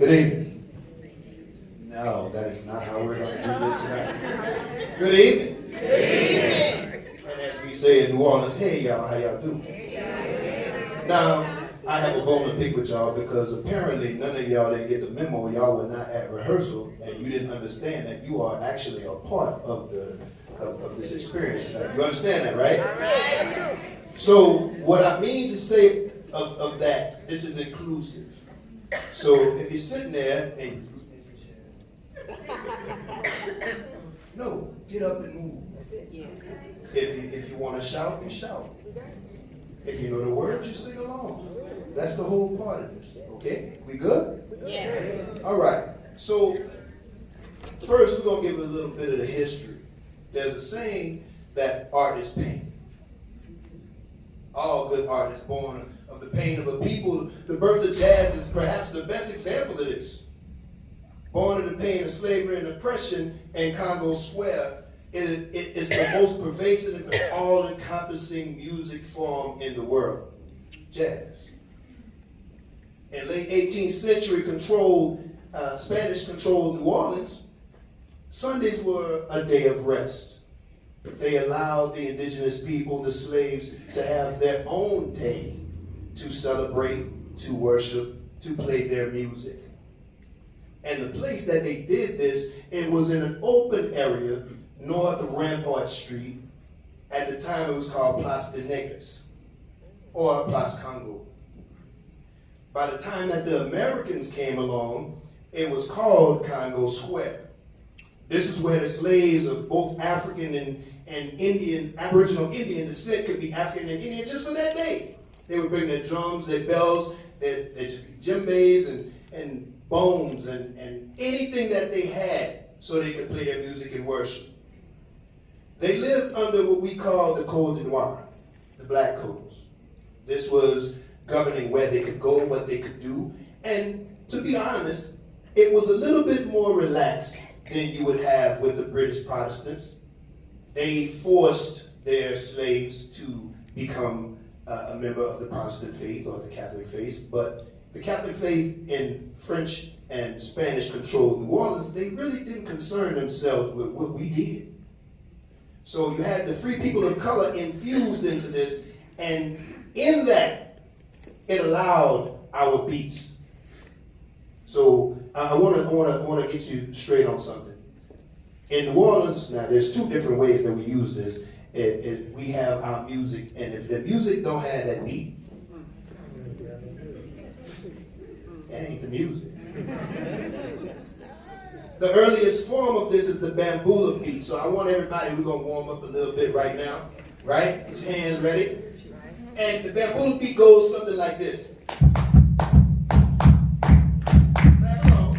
Good evening. No, that is not how we're going to do this tonight. Good evening. Good evening. And as we say in New Orleans, hey y'all, how y'all doing? Now, I have a bone to pick with y'all because apparently none of y'all didn't get the memo. Y'all were not at rehearsal and you didn't understand that you are actually a part of this experience. You understand that, right? So what I mean to say of that, this is inclusive. So if you're sitting there and no, get up and move. If you want to shout, you shout. If you know the words, you sing along. That's the whole part of this. Okay? We good? Yeah. All right. So first, we're going to give a little bit of the history. There's a saying that art is pain. All good art is born of the pain of a people. The birth of jazz is perhaps the best example of this. Born in the pain of slavery and oppression, and Congo Square is the most pervasive and all-encompassing music form in the world. Jazz. In late 18th century Spanish-controlled New Orleans, Sundays were a day of rest. They allowed the indigenous people, the slaves, to have their own day to celebrate, to worship, to play their music. And the place that they did this, it was in an open area north of Rampart Street. At the time, it was called Place des Nègres, or Place Congo. By the time that the Americans came along, it was called Congo Square. This is where the slaves of both African and Indian, Aboriginal Indian descent could be African and Indian just for that day. They would bring their drums, their bells, their djembes and bones and anything that they had so they could play their music and worship. They lived under what we call the Code Noir, the Black Codes. This was governing where they could go, what they could do, and to be honest, it was a little bit more relaxed than you would have with the British Protestants. They forced their slaves to become a member of the Protestant faith or the Catholic faith, but the Catholic faith in French and Spanish-controlled New Orleans, they really didn't concern themselves with what we did. So you had the free people of color infused into this, and in that, it allowed our beats. So I want to get you straight on something. In New Orleans, now there's two different ways that we use this. We have our music, and if the music don't have that beat, that ain't the music. The earliest form of this is the bamboo beat. So I want everybody, we're going to warm up a little bit right now. Right? Get your hands ready. And the bamboo beat goes something like this. Back on.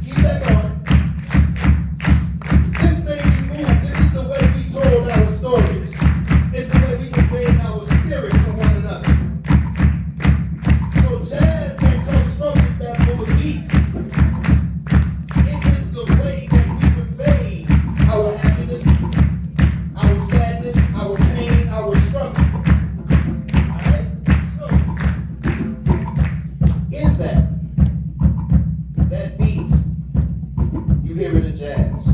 Keep that going. This makes you move. This is the way we told our stories. It's the way we conveyed our spirit to one another. So jazz that comes from this bamboo beat, it is the way that we convey our happiness, our sadness, our pain, our struggle. Alright? So, in that beat, you hear it in jazz.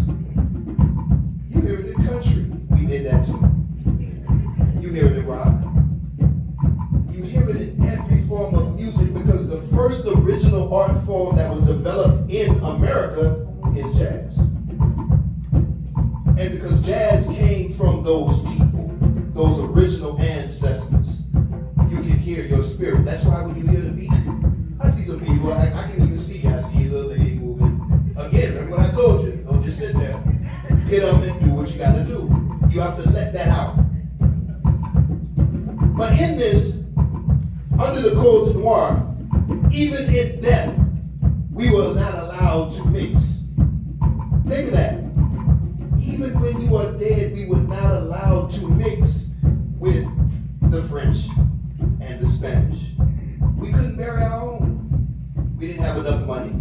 You hear it in country. We did that too. You hear it in rock. You hear it in every form of music because the first original art form that was developed in America is jazz. And because jazz came from those people, those original ancestors, you can hear your spirit. That's why when you hear the beat, I see some people, I can even see you. I see a little lady moving. Again, remember what I told you. Don't just sit there. Get up and do what you got to do. You have to let that out. But in this, under the Code Noir, even in death, we were not allowed to mix. Think of that. Even when you are dead, we were not allowed to mix with the French and the Spanish. We couldn't bury our own. We didn't have enough money.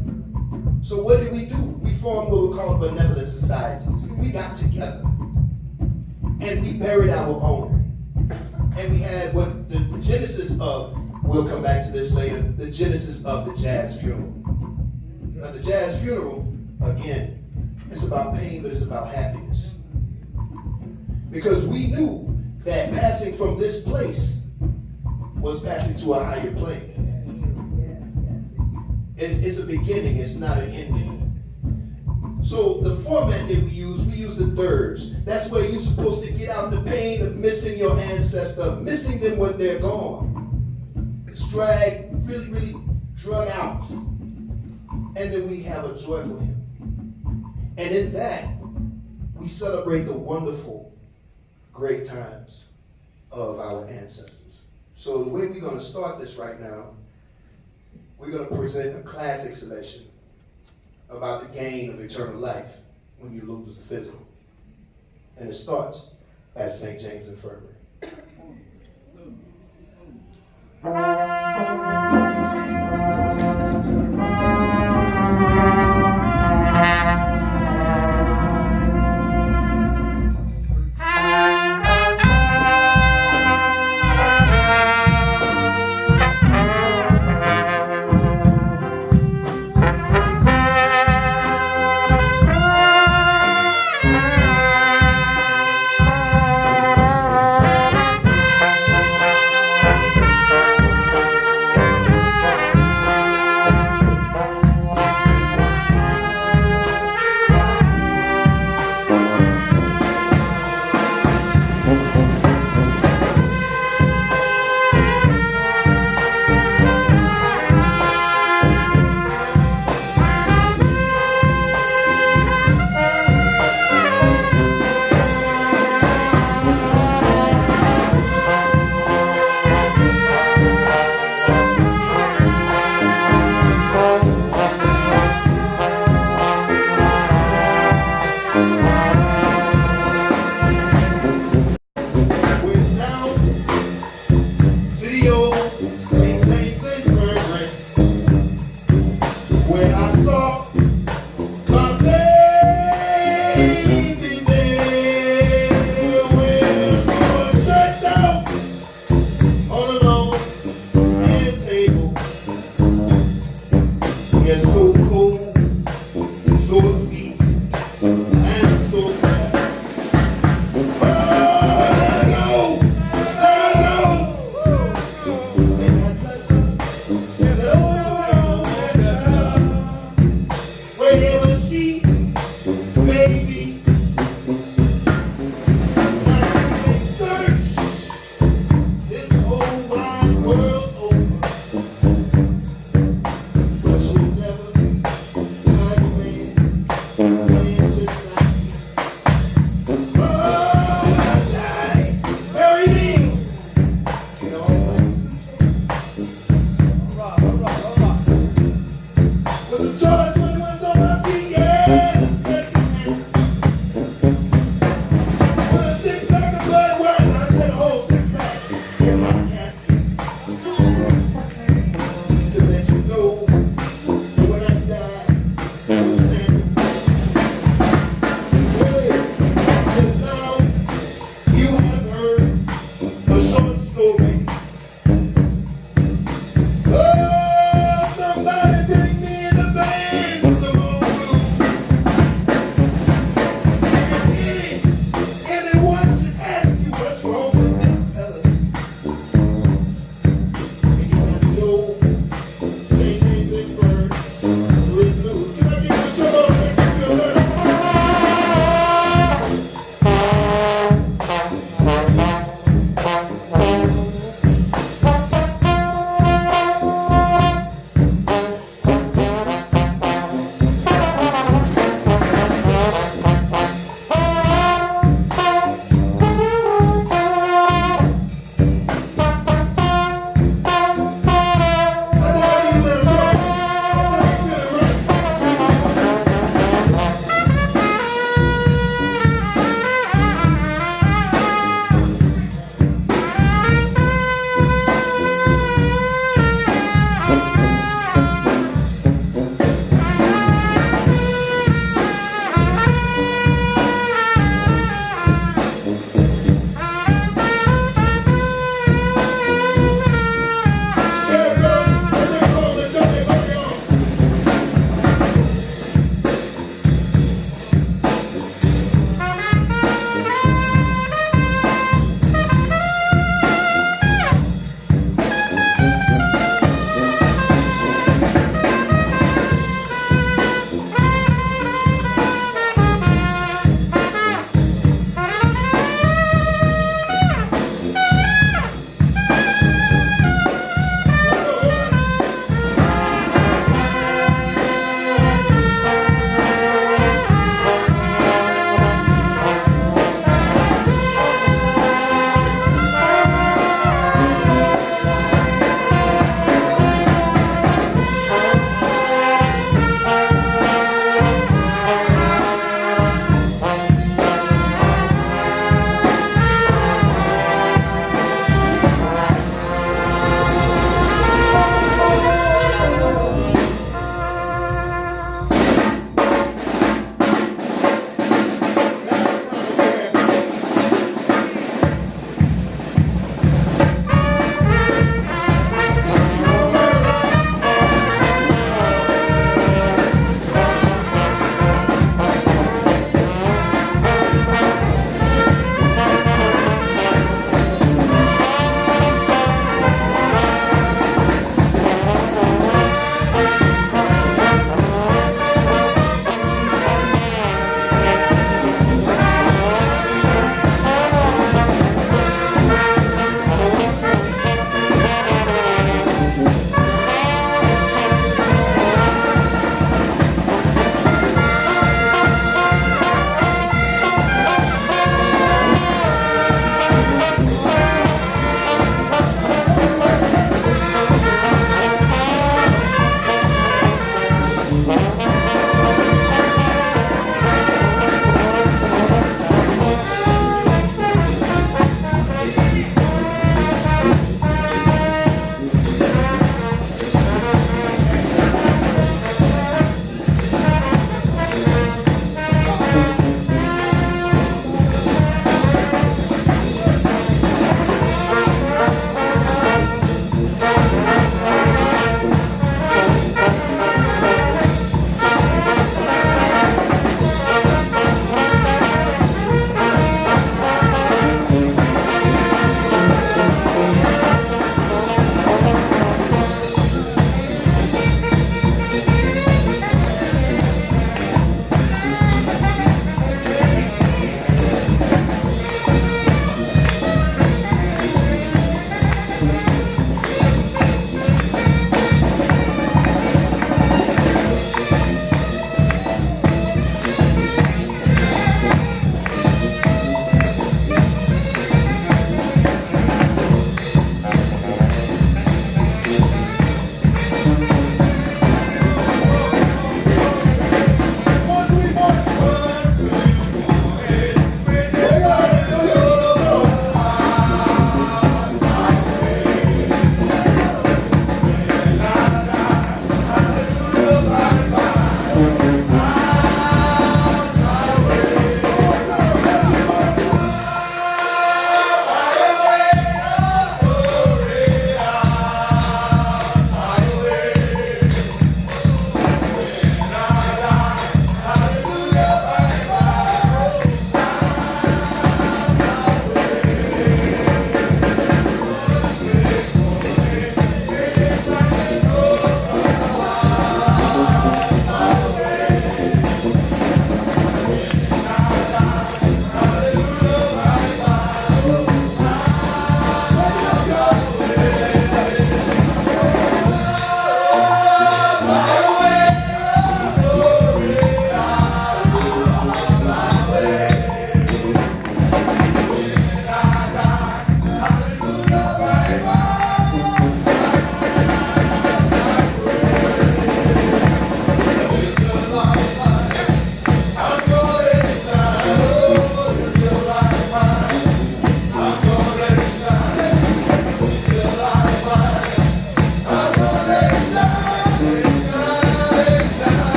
So what did we do? We formed what we call benevolent societies. We got together and we buried our own. And we had what the genesis of we'll come back to this later, the genesis of the jazz funeral. Now, the jazz funeral, again, it's about pain, but it's about happiness. Because we knew that passing from this place was passing to a higher plane. It's a beginning, it's not an ending. So the format that we use the thirds. That's where you're supposed to get out the pain of missing your ancestor, missing them when they're gone. It's dragged, really, really drug out. And then we have a joyful hymn. And in that, we celebrate the wonderful, great times of our ancestors. So the way we're going to start this right now, we're going to present a classic selection about the gain of eternal life when you lose the physical. And it starts at St. James Infirmary.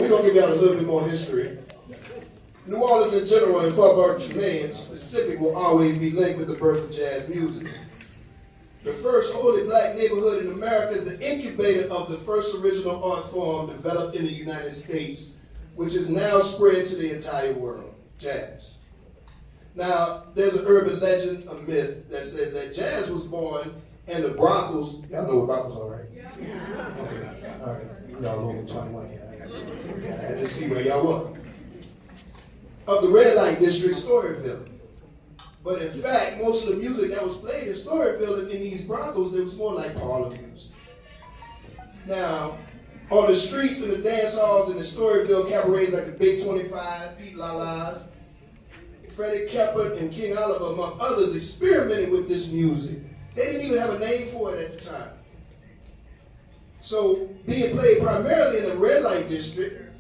we're going to give y'all a little bit more history. New Orleans in general and Faubourg Treme in specific will always be linked with the birth of jazz music. The first wholly black neighborhood in America is the incubator of the first original art form developed in the United States, which is now spread to the entire world, jazz. Now, there's an urban legend, a myth, that says that jazz was born in the brothels. Y'all know what brothels are, right? Yeah. Okay, all right. Y'all over 21 here. I had to see where y'all were. Of the red light district, Storyville. But in fact, most of the music that was played in Storyville and in these brothels, it was more like parlor music. Now, on the streets and the dance halls in the Storyville cabarets like the Big 25, Pete Lala's, Freddie Keppert and King Oliver, among others, experimented with this music. They didn't even have a name for it at the time. So, being played primarily in the red light district,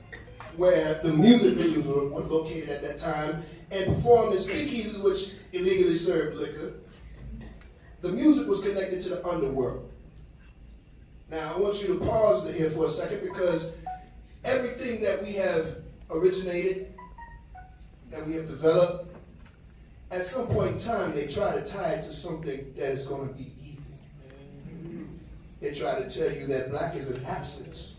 where the music venues were located at that time, and performed in speakeasies which illegally served liquor, the music was connected to the underworld. Now, I want you to pause here for a second, because everything that we have originated, that we have developed, at some point in time, they try to tie it to something that is going to be evil. They try to tell you that black is an absence.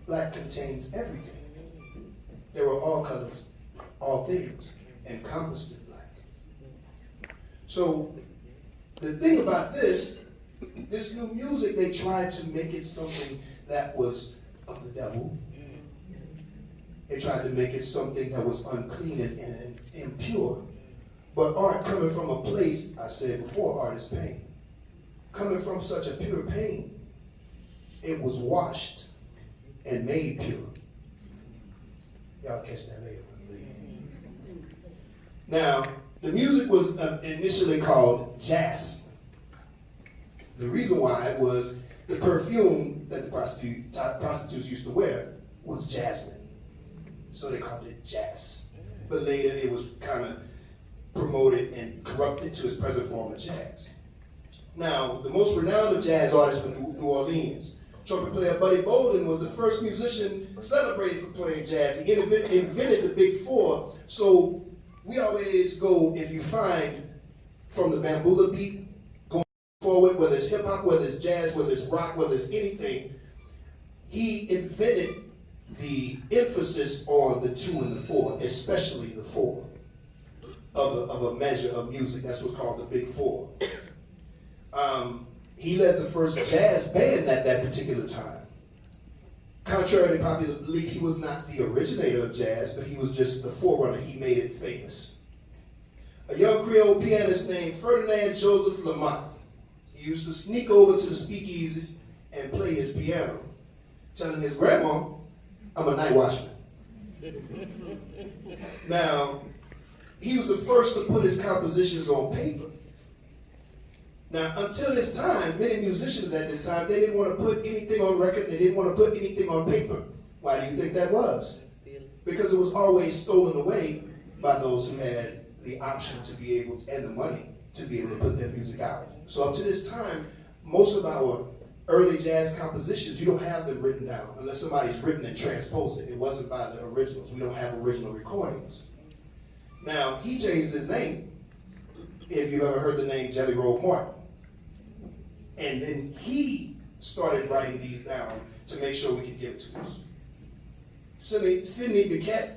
Black contains everything. There are all colors, all things, encompassed in black. So the thing about this new music, they tried to make it something that was of the devil. They tried to make it something that was unclean and impure. But art coming from a place, I said before, art is pain. Coming from such a pure pain, it was washed and made pure. Y'all catch that later when you leave. Now, the music was initially called jazz. The reason why was the perfume that the prostitutes used to wear was jasmine. So they called it jazz. But later it was kind of promoted and corrupted to its present form of jazz. Now, the most renowned of jazz artists were New Orleans. Trumpet player Buddy Bolden was the first musician celebrated for playing jazz. He invented the Big Four. So we always go, if you find from the bambula beat going forward, whether it's hip hop, whether it's jazz, whether it's rock, whether it's anything, he invented the emphasis on the 2 and the 4, especially the 4 of a measure of music. That's what's called the Big Four. He led the first jazz band at that particular time. Contrary to popular belief, he was not the originator of jazz, but he was just the forerunner. He made it famous. A young Creole pianist named Ferdinand Joseph Lamothe, he used to sneak over to the speakeasies and play his piano, telling his grandma, "I'm a night watchman." Now, he was the first to put his compositions on paper. Now, until this time, many musicians at this time, they didn't want to put anything on record. They didn't want to put anything on paper. Why do you think that was? Because it was always stolen away by those who had the option to be able, and the money, to be able to put their music out. So up to this time, most of our early jazz compositions, you don't have them written down unless somebody's written and transposed it. It wasn't by the originals. We don't have original recordings. Now, he changed his name, if you've ever heard the name Jelly Roll Martin. And then he started writing these down to make sure we could give it to us. Sidney Bechet,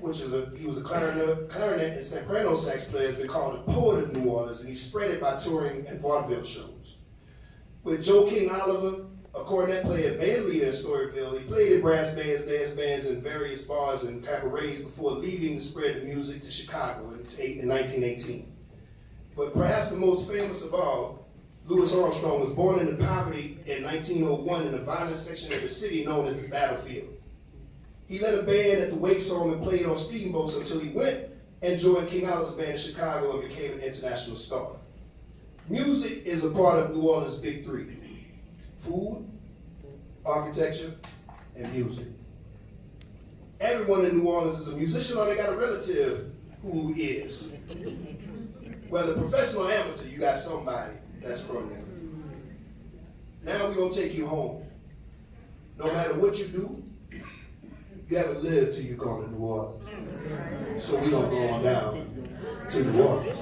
he was a clarinet and soprano sax player, has been called the poet of New Orleans, and he spread it by touring and vaudeville shows. With Joe King Oliver, a cornet player and band leader in Storyville, he played in brass bands, dance bands, and various bars and cabarets before leaving to spread the music to Chicago in 1918. But perhaps the most famous of all, Louis Armstrong was born into poverty in 1901 in a violent section of the city known as the Battlefield. He led a band at the Wakes Home and played on steamboats until he went and joined King Oliver's band in Chicago and became an international star. Music is a part of New Orleans' Big Three: food, architecture, and music. Everyone in New Orleans is a musician or they got a relative who is. Whether professional or amateur, you got somebody that's from there. Now we're going to take you home. No matter what you do, You haven't lived till you gone to New Orleans. So we're going to go on down to New Orleans.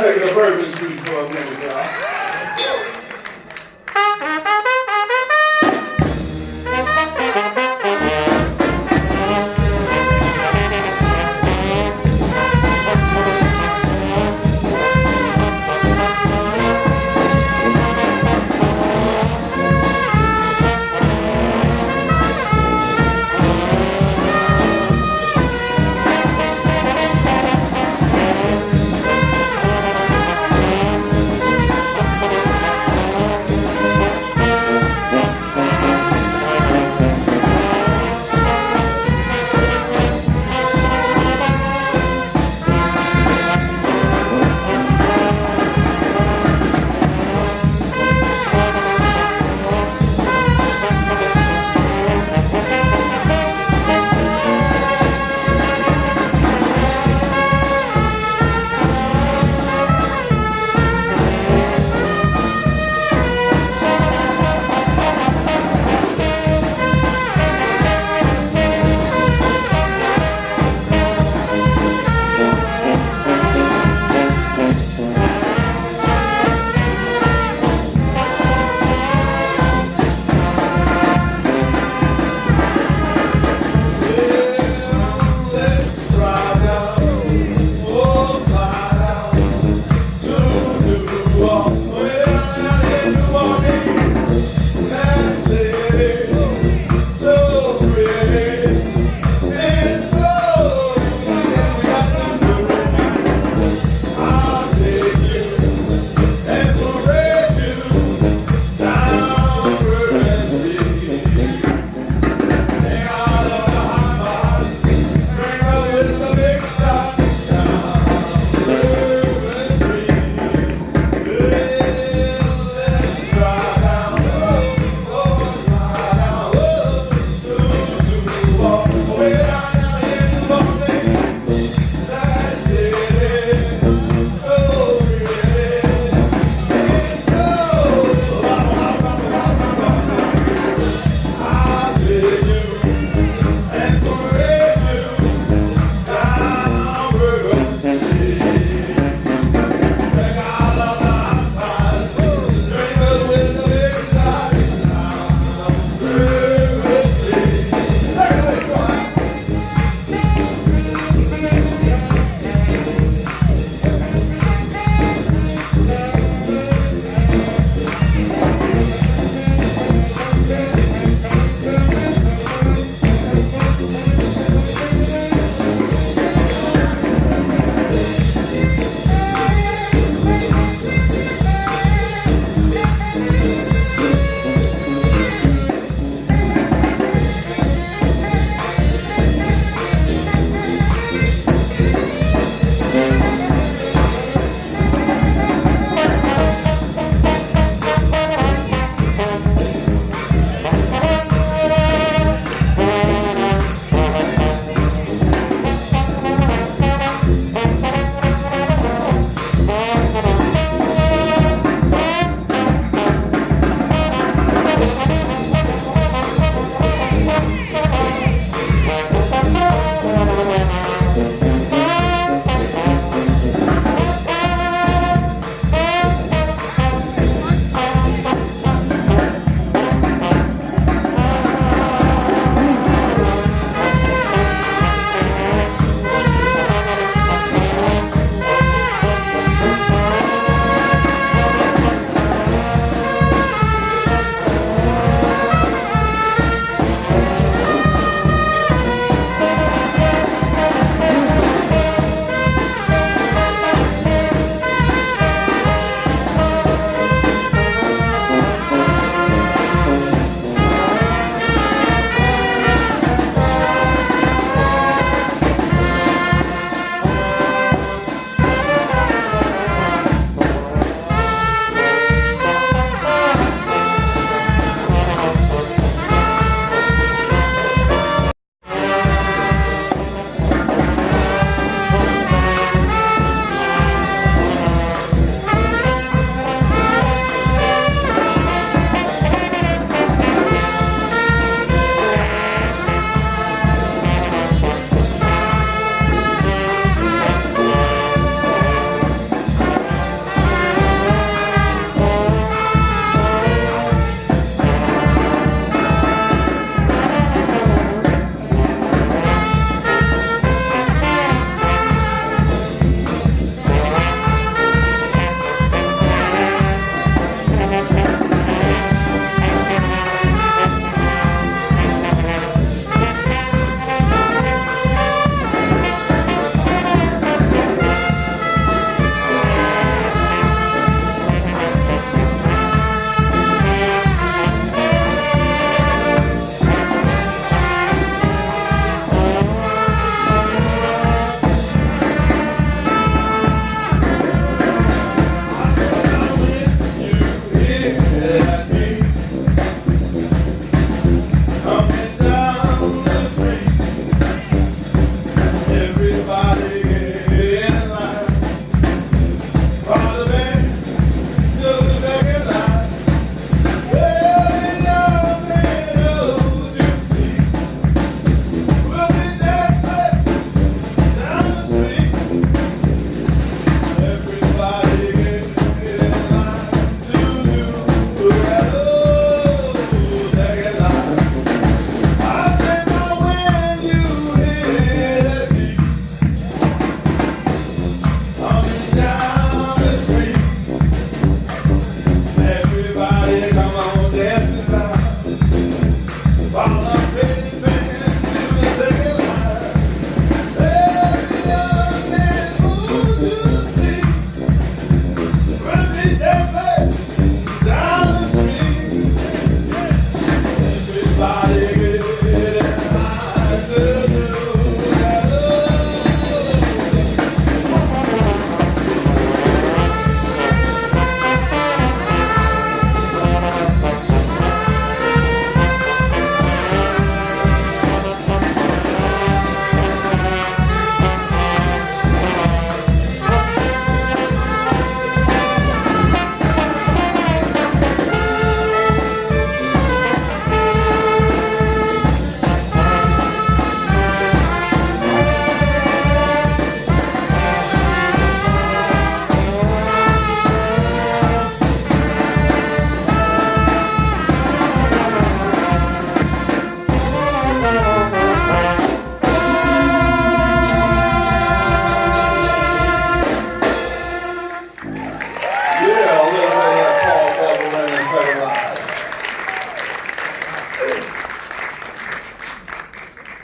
Take the Bourbon Street for a minute, y'all.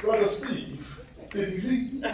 Brother Steve, did he leave?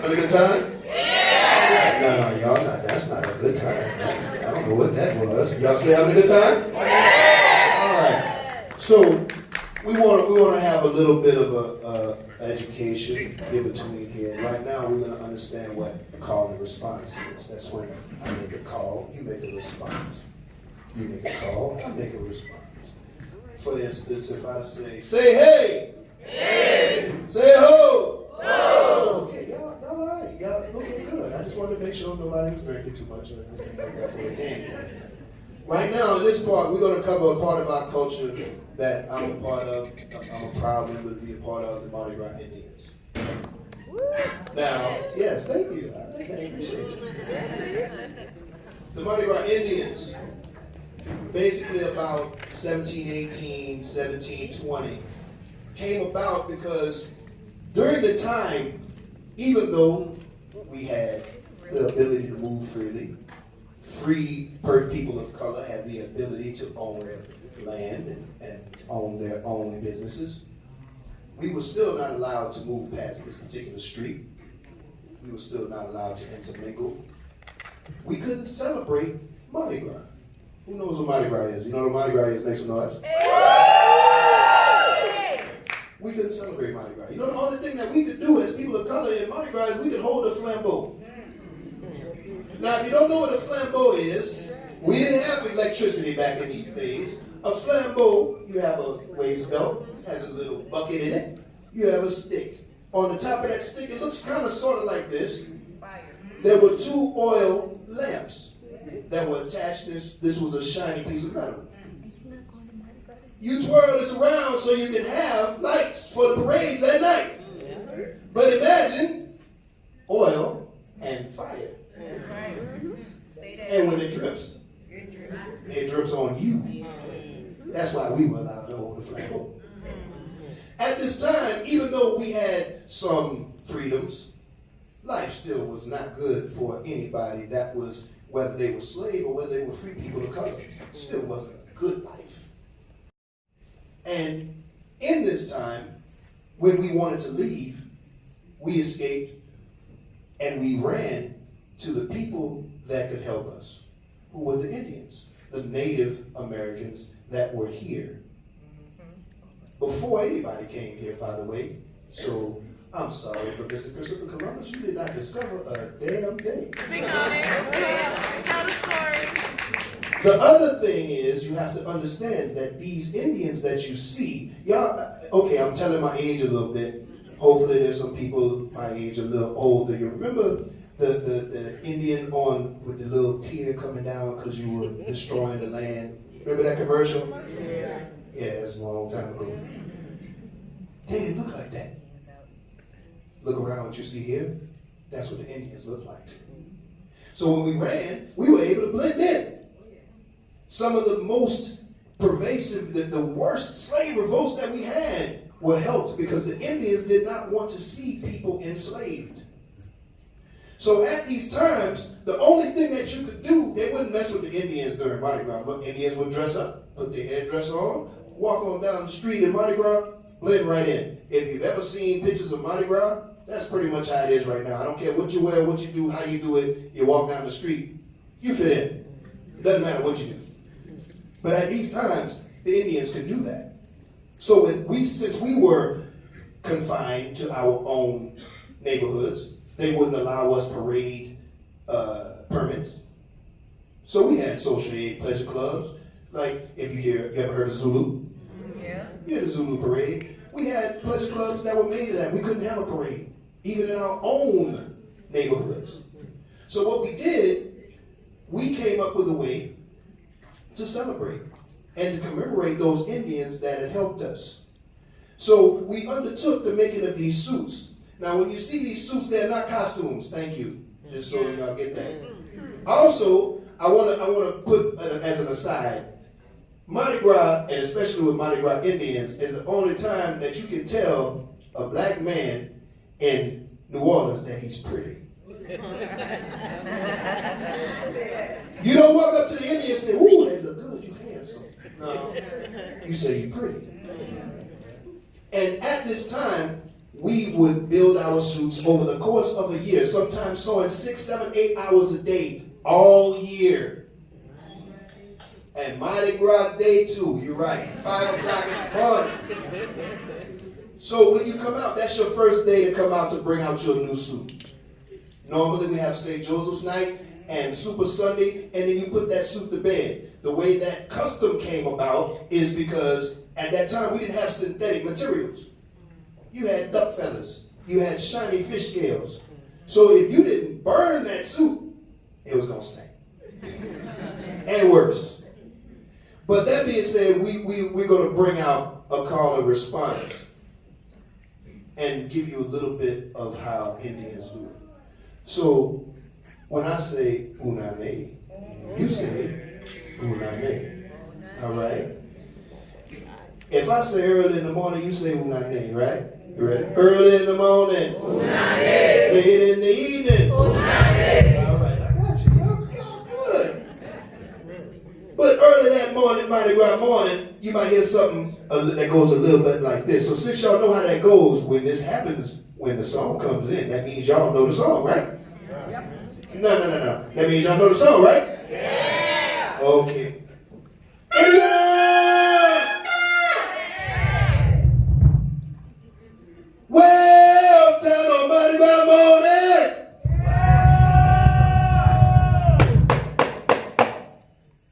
Having a good time? Yeah. No, y'all not. That's not a good time. I don't know what that was. Y'all still having a good time? Yeah. All right. So we want to have a little bit of a education in between here. Right now, we're going to understand what call and response is. That's when I make a call, you make a response. You make a call, I make a response. For instance, if I say hey, hey, say ho, ho. Okay, y'all all right? Y'all okay? Good. I just wanted to make sure nobody was drinking too much or anything like that for the game. Right now, in this part, we're going to cover a part of our culture that I'm a part of. I'm a proud member to be a part of, the Mardi Gras Indians. Now, yes, thank you. I appreciate it. The Mardi Gras Indians, basically about 1718, 1720, came about because during the time, even though we had the ability to move freely, free people of color had the ability to own land and own their own businesses, we were still not allowed to move past this particular street. We were still not allowed to intermingle. We couldn't celebrate Mardi Gras. Who knows what Mardi Gras is? You know what Mardi Gras is? Make some noise. We couldn't celebrate Mardi Gras. You know the only thing that we could do as people of color in Mardi Gras is we could hold a flambeau. Now, if you don't know what a flambeau is, we didn't have electricity back in these days. A flambeau, you have a waist belt, has a little bucket in it. You have a stick. On the top of that stick, it looks kind of sort of like this. There were 2 oil lamps that were attached. This was a shiny piece of metal. You twirl this around so you can have lights for the parades at night. But imagine oil and fire. And when it drips on you. That's why we were allowed to hold the flambeau. At this time, even though we had some freedoms, life still was not good for anybody that was, whether they were slave or whether they were free people of color, still wasn't a good life. And in this time, when we wanted to leave, we escaped and we ran to the people that could help us, who were the Indians, the Native Americans that were here. Before anybody came here, by the way. So I'm sorry, but Mr. Christopher Columbus, you did not discover a damn thing. The other thing is, you have to understand that these Indians that you see, y'all, okay, I'm telling my age a little bit. Hopefully there's some people my age a little older. You remember the Indian on with the little tear coming down because you were destroying the land? Remember that commercial? Yeah, it's a long time ago. They didn't look like that. Look around what you see here. That's what the Indians look like. So when we ran, we were able to blend in. Some of the most pervasive, the worst slave revolts that we had were helped because the Indians did not want to see people enslaved. So at these times, the only thing that you could do, they wouldn't mess with the Indians during Mardi Gras. Indians would dress up, put their headdress on, walk on down the street in Mardi Gras, blend right in. If you've ever seen pictures of Mardi Gras, that's pretty much how it is right now. I don't care what you wear, what you do, how you do it. You walk down the street, you fit in. It doesn't matter what you do. But at these times, the Indians could do that. So since we were confined to our own neighborhoods, they wouldn't allow us parade permits. So we had social aid pleasure clubs. Like, you ever heard of Zulu? Yeah. You had a Zulu parade. We had pleasure clubs that were made of that. We couldn't have a parade, even in our own neighborhoods. So what we did, we came up with a way to celebrate and to commemorate those Indians that had helped us. So we undertook the making of these suits. Now, when you see these suits, they're not costumes. Thank you. Just so y'all get that. Also, I want to put as an aside, Mardi Gras, and especially with Mardi Gras Indians, is the only time that you can tell a black man in New Orleans that he's pretty. You don't walk up to the Indian and say, "Ooh, they look good, you handsome." No, you say you're pretty. And at this time, we would build our suits over the course of a year, sometimes sewing 6, 7, 8 hours a day, all year. And Mardi Gras Day too, you're right, 5 o'clock in the morning. So when you come out, that's your first day to come out to bring out your new suit. Normally we have St. Joseph's Night and Super Sunday, and then you put that suit to bed. The way that custom came about is because at that time we didn't have synthetic materials. You had duck feathers, you had shiny fish scales. So if you didn't burn that suit, it was gonna stink. And worse. But that being said, we're gonna bring out a call and response and give you a little bit of how Indians do it. So when I say unane, you say unane. All right? If I say early in the morning, you say unane, right? You ready? Early in the morning. Unane. Late in the evening. Unane. All right, I got you. Y'all good. But early that morning, Mardi Gras morning, you might hear something that goes a little bit like this. So since y'all know how that goes, when this happens, when the song comes in, that means y'all know the song, right? Yep. No. That means y'all know the song, right? Yeah. Okay. Well, tell on Mardi Gras morning.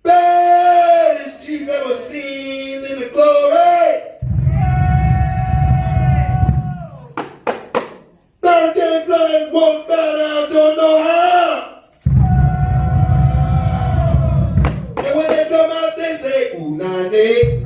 Baddest chief ever seen in the glory. Birds can't fly, won't bow down, don't know how. And when they come out, they say, unane.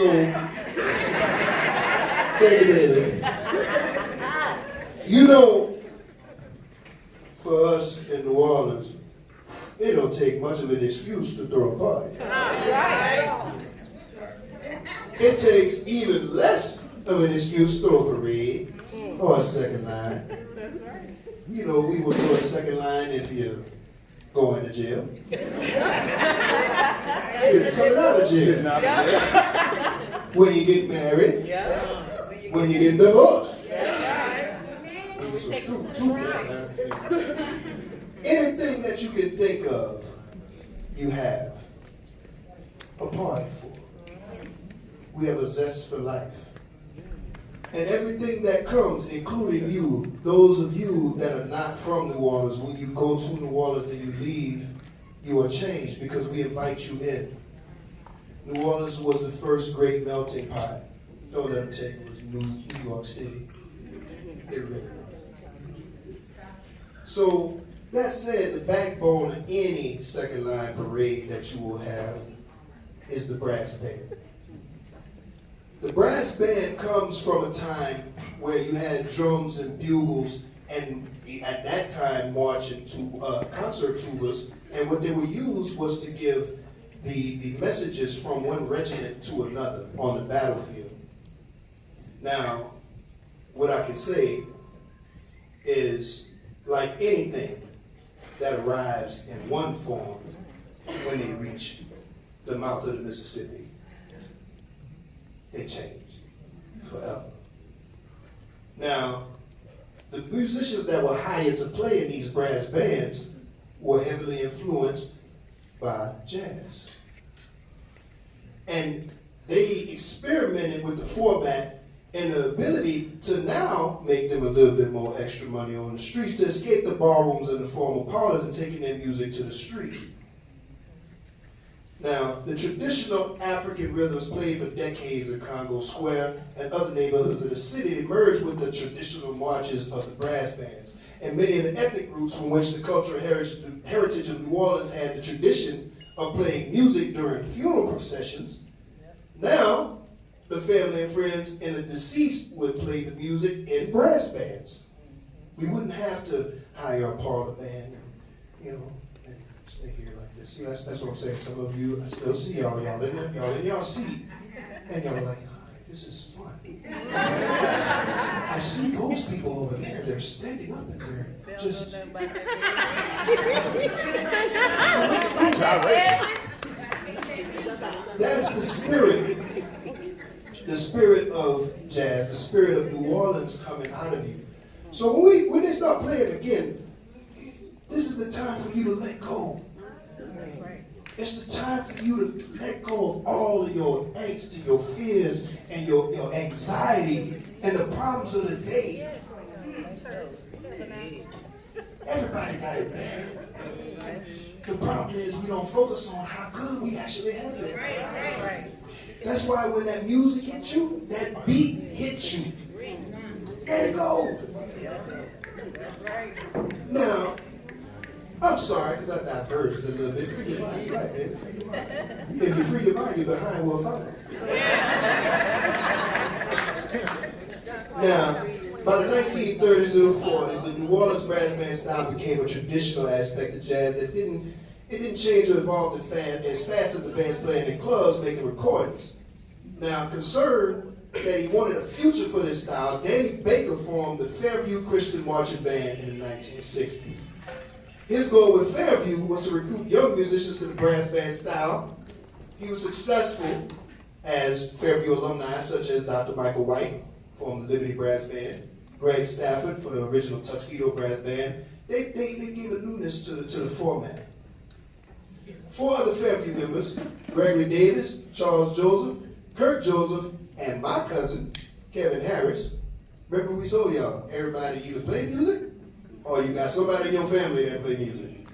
So, baby, you know, for us in New Orleans, it don't take much of an excuse to throw a party. It takes even less of an excuse to throw a parade or a second line. You know, we will do a second line if you're going to jail. If you're coming out of jail. When you get married. When you get divorced. Anything that you can think of, you have a party for. We have a zest for life. And everything that comes, including you, those of you that are not from New Orleans, when you go to New Orleans and you leave, you are changed because we invite you in. New Orleans was the first great melting pot. Don't let them tell you it was New York City. It really was. So, that said, the backbone of any second line parade that you will have is the brass band. The brass band comes from a time where you had drums and bugles, and at that time marching to concert tubas, and what they were used was to give the messages from one regiment to another on the battlefield. Now, what I can say is, like anything that arrives in one form when they reach the mouth of the Mississippi, they change forever. Now, the musicians that were hired to play in these brass bands were heavily influenced by jazz. And they experimented with the format and the ability to now make them a little bit more extra money on the streets to escape the barrooms and the formal parlors and taking their music to the street. Now, the traditional African rhythms played for decades in Congo Square and other neighborhoods of the city emerged with the traditional marches of the brass bands. And many of the ethnic groups from which the cultural heritage of New Orleans had the tradition of playing music during funeral processions, now the family and friends and the deceased would play the music in brass bands. We wouldn't have to hire a parlor band, and stay here like this. See, that's what I'm saying. Some of you, I still see y'all in y'all seat, and y'all are like, hi, this is fun. I see those people over there. They're standing up and they're just. That's the spirit of jazz, the spirit of New Orleans coming out of you. So when they start playing again, this is the time for you to let go. It's the time for you to let go of all of your angst and your fears and your anxiety and the problems of the day. Everybody got it bad. The problem is we don't focus on how good we actually have it. That's why when that music hits you, that beat hits you. Let it go. Now, I'm sorry, because I diverged a little bit. Free your mind, right, baby? Free your mind. If you free your mind, you're behind will follow. Now, by the 1930s and the 40s, the New Orleans brass band style became a traditional aspect of jazz that didn't change or evolve as fast as the bands playing in clubs making recordings. Now, concerned that he wanted a future for this style, Danny Baker formed the Fairview Christian Marching Band in the 1960s. His goal with Fairview was to recruit young musicians to the brass band style. He was successful as Fairview alumni such as Dr. Michael White, formed the Liberty Brass Band, Greg Stafford for the original Tuxedo Brass Band. They gave a newness to the format. 4 other Fairview members, Gregory Davis, Charles Joseph, Kurt Joseph, and my cousin, Kevin Harris. Remember we told y'all, everybody either play music or you got somebody in your family that play music.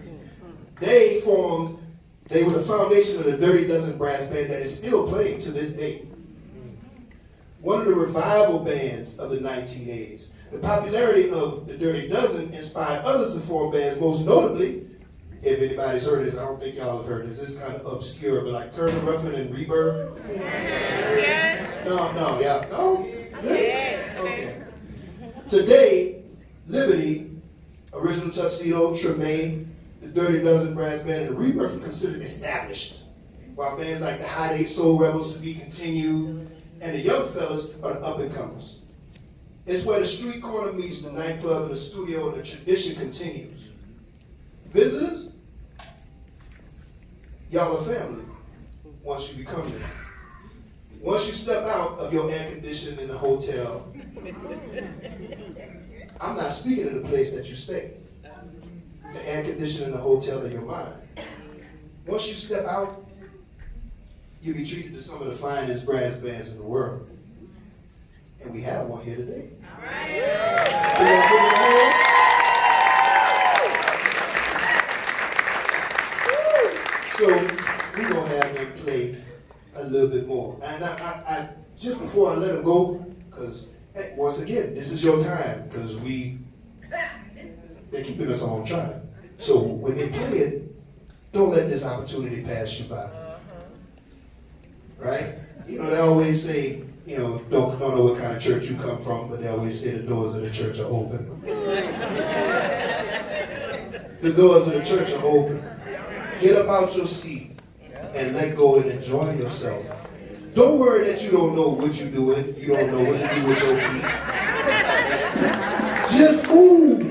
They were the foundation of the Dirty Dozen Brass Band that is still playing to this day. One of the revival bands of the 1980s. The popularity of the Dirty Dozen inspired others to form bands, most notably, if anybody's heard this, I don't think y'all have heard this, it's kind of obscure, but like Curtin Ruffin and Rebirth. Yeah. No, yeah. No? Yes. Okay. Today, Liberty, Original Tuxedo, Tremaine, the Dirty Dozen Brass Band, and the Rebirth are considered established, while bands like the Hot Eight Soul Rebels to be continued, and the young fellas are the up-and-comers. It's where the street corner meets the nightclub and the studio, and the tradition continues. Visitors, y'all are family once you become there. Once you step out of your air conditioning in the hotel, I'm not speaking of the place that you stay. The air conditioning in the hotel in your mind. Once you step out, you'll be treated to some of the finest brass bands in the world. And we have one here today. All right. So we're going to have them play a little bit more. And I just before I let them go, because once again, this is your time, because they're keeping us on track. So when they play it, don't let this opportunity pass you by. Right? You know, they always say, you know, don't know what kind of church you come from, but they always say the doors of the church are open. The doors of the church are open. Get up out your seat and let go and enjoy yourself. Don't worry that you don't know what you're doing. You don't know what to do with your feet. Just move.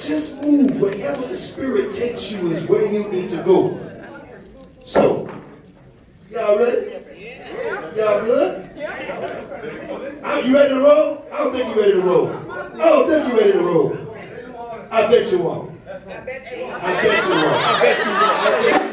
Just move. Wherever the Spirit takes you is where you need to go. So, y'all ready? Y'all good? You ready to roll? I don't think you're ready to roll. I don't think you're ready to roll. I bet you won't. I bet you won't. I bet you won't. I bet you won't.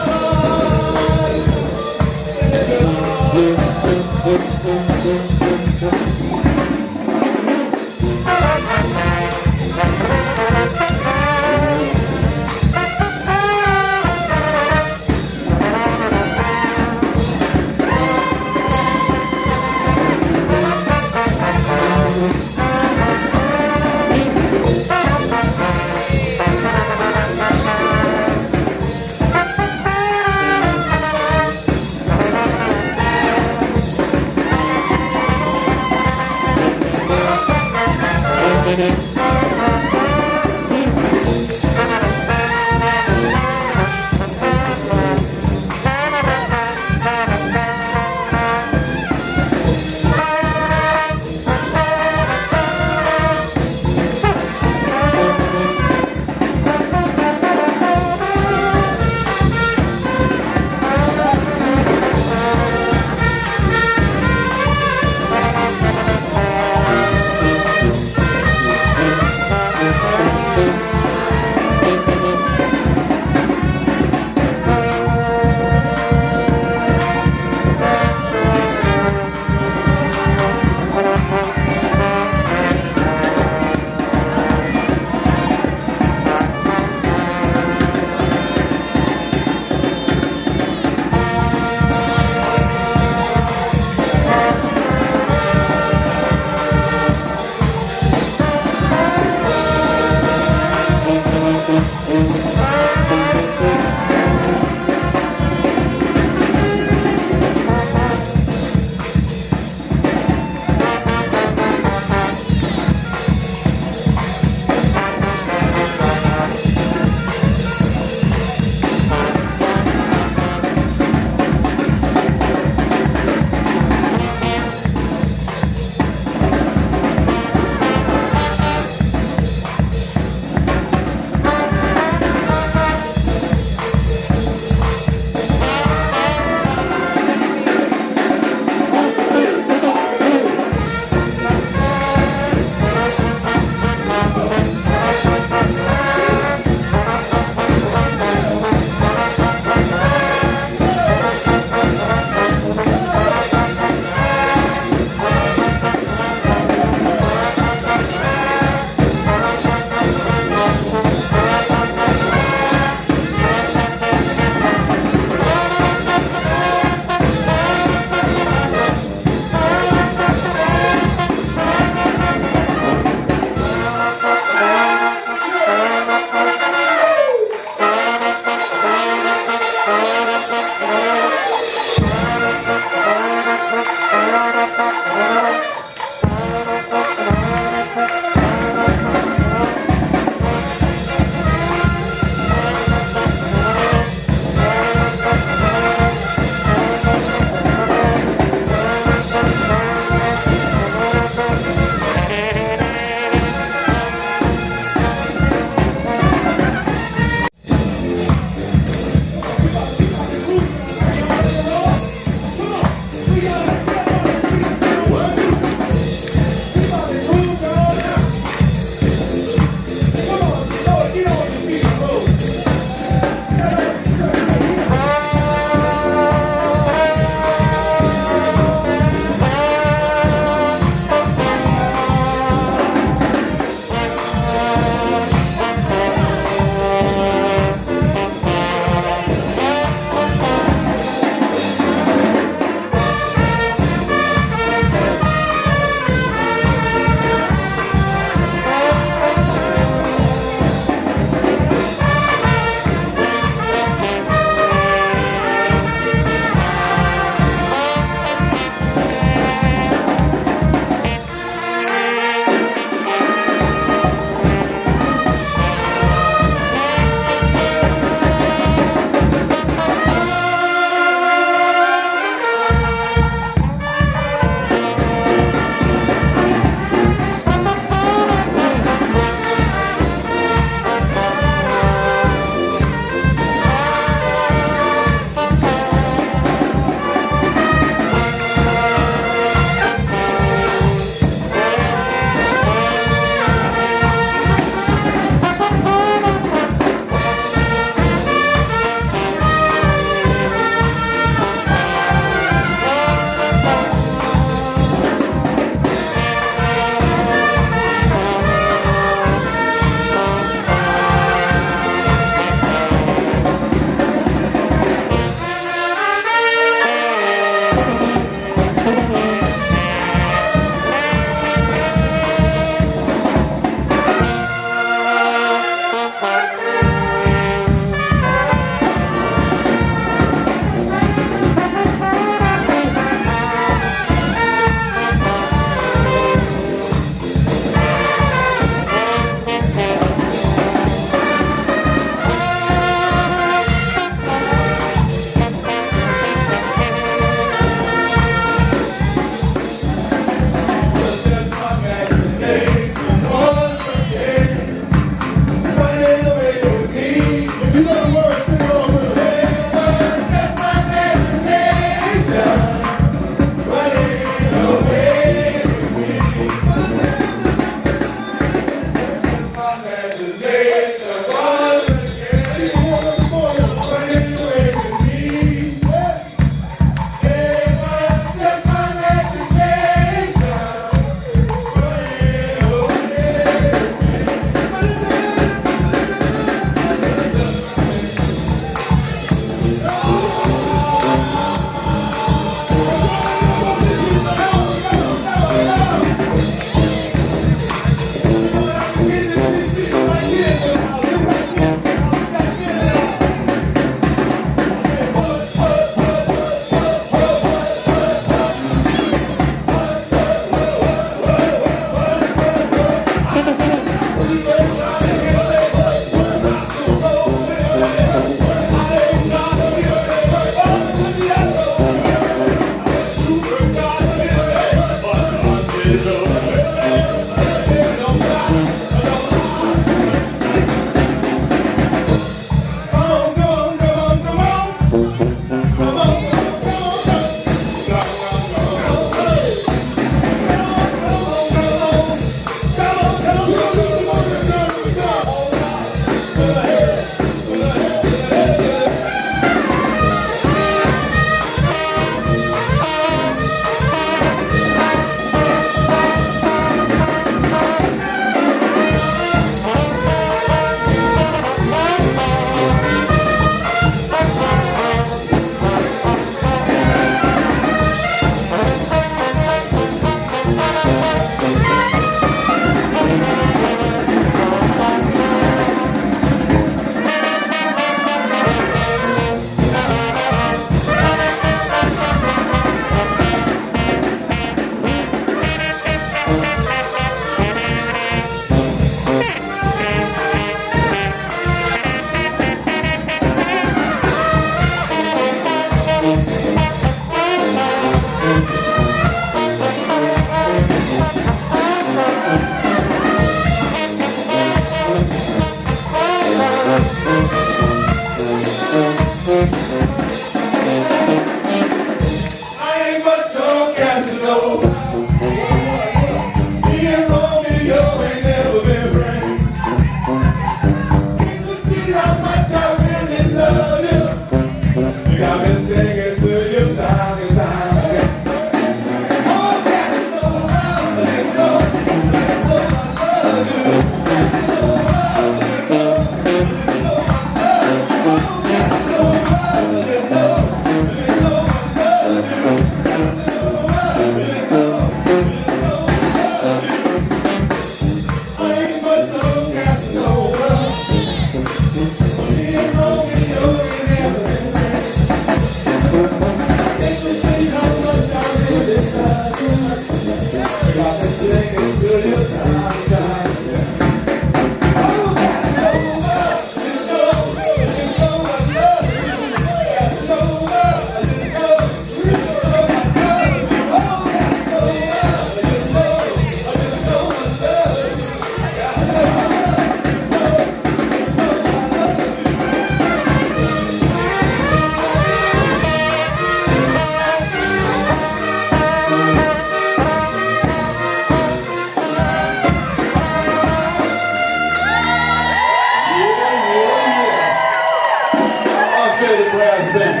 Unfaded Brass Band,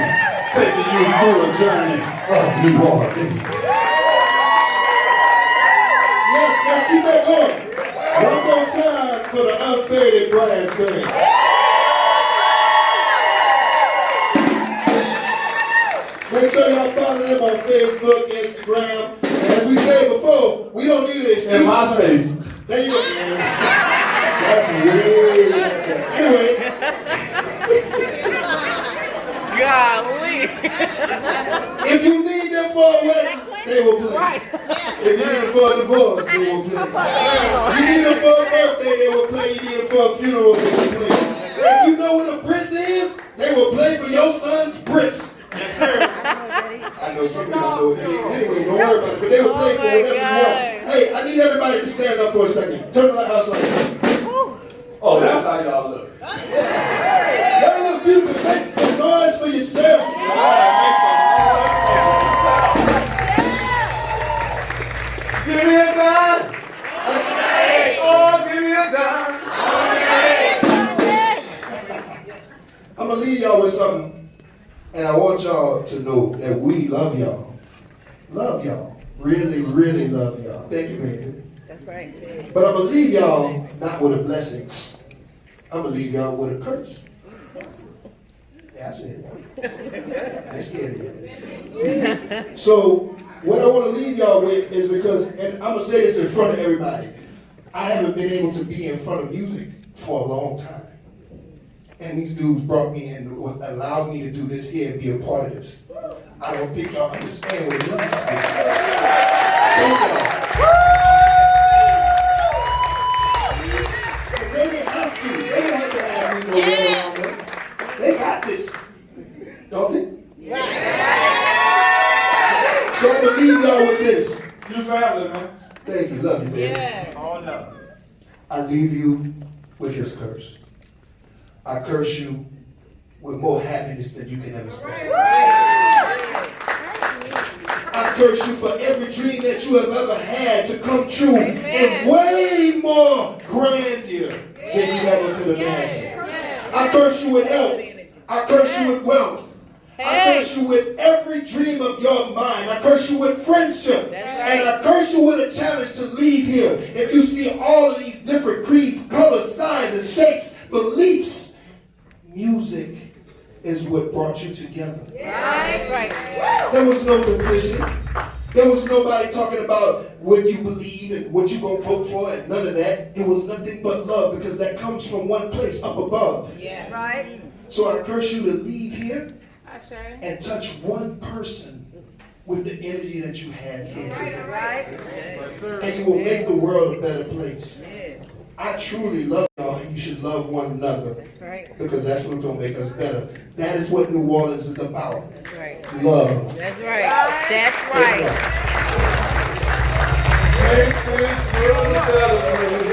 taking you through a journey of New Orleans. Yes, let's keep that going. One more time for the Unfaded Brass Band. Make sure y'all follow them on Facebook, Instagram. As we said before, we don't need an excuse. In MySpace. There you go. That's way like that. Anyway, Golly. if you need them for a wedding, they will play. Right. If you need them for a divorce, they will play. If you need them for a birthday, they will play. You need them for a funeral, they will play. If you know what a bris is, they will play for your son's bris. Yes, sir. I know some people know what that is. Anyway, don't worry about it. But they will play for whatever you want. Hey, I need everybody to stand up for a second. Turn the light outside. Oh, that's how y'all look. Y'all look beautiful. Make some noise for yourself. Give me a dime. Oh, give me a dime. I'm going to leave y'all with something. And I want y'all to know that we love y'all. Love y'all. Really, really love y'all. Thank you, baby. That's right. But I'm going to leave y'all not with a blessing. I'm going to leave y'all with a curse. Yeah, I said it. I ain't scared of you. So, what I want to leave y'all with is because, and I'm going to say this in front of everybody, I haven't been able to be in front of music for a long time. And these dudes brought me in, allowed me to do this here and be a part of this. I don't think y'all understand what it means. Thank y'all. They didn't have to. They didn't have to have me no way around them. They got this. Don't they? So I'm going to leave y'all with this. You family, man. Thank you. Love you, baby. Yeah. Oh, no. I leave you with this curse. I curse you with more happiness than you can ever stand. I curse you for every dream that you have ever had to come true in way more grandeur than you ever could imagine. I curse you with health. I curse you with wealth. I curse you with every dream of your mind. I curse you with friendship. And I curse you with a challenge to leave here. If you see all of these different creeds, colors, sizes, shapes, beliefs, music is what brought you together. That's right. There was no division. There was nobody talking about what you believe and what you're going to vote for and none of that. It was nothing but love because that comes from one place up above. Yeah. Right. So I curse you to leave here Sure. and touch one person with the energy that you had here today. Right. And you will make the world a better place. I truly love y'all, and you should love one another. That's right. Because that's what's going to make us better. That is what New Orleans is about. That's right. Love. That's right. That's right. Make things feel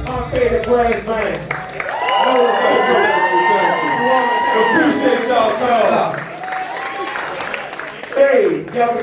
Unfaded Brass Band. Appreciate y'all coming out. Hey, y'all.